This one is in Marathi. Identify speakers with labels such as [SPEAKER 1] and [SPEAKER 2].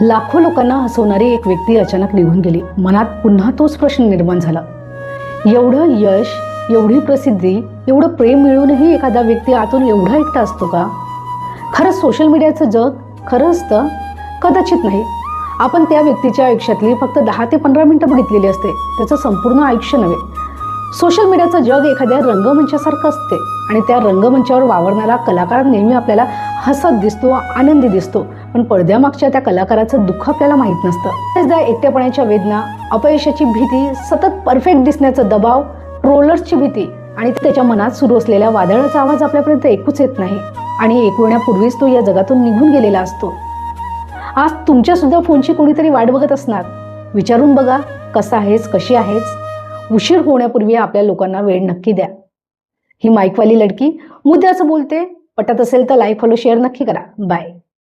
[SPEAKER 1] लाखो लोकांना हसवणारी एक व्यक्ती अचानक निघून गेली. मनात पुन्हा तोच प्रश्न निर्माण झाला. एवढं यश, एवढी प्रसिद्धी, एवढं प्रेम मिळूनही एखादा व्यक्ती आतून एवढा एकटा असतो का? खरंच सोशल मीडियाचं जग खरं असतं? कदाचित नाही. आपण त्या व्यक्तीच्या आयुष्यातली फक्त 10 ते 15 मिनिटं बघितलेली असते, त्याचं संपूर्ण आयुष्य नव्हे. सोशल मीडियाचं जग एखाद्या रंगमंचासारखं असते आणि त्या रंगमंचावर वावरणारा कलाकार नेहमी आपल्याला हसत दिसतो, आनंदी दिसतो, पण पडद्यामागच्या त्या कलाकाराचं दुःख आपल्याला माहीत नसतं. बरेचदा एकटेपणाच्या वेदना, अपयशाची भीती, सतत परफेक्ट दिसण्याचा दबाव, ट्रोलर्सची भीती आणि त्याच्या मनात सुरू असलेल्या वादळाचा आवाज आपल्यापर्यंत ऐकूच येत नाही आणि ऐकवण्यापूर्वीच तो या जगातून निघून गेलेला असतो. आज तुमच्या सुद्धा फोनची कोणीतरी वाट बघत असणार. विचारून बघा, कसा आहेस, कशी आहेस? उशीर होण्यापूर्वी आपल्या लोकांना वेळ नक्की द्या. ही माईकवाली लडकी मुद्द्याचं बोलते. पटत असेल तर लाईक, फॉलो, शेअर नक्की करा. बाय.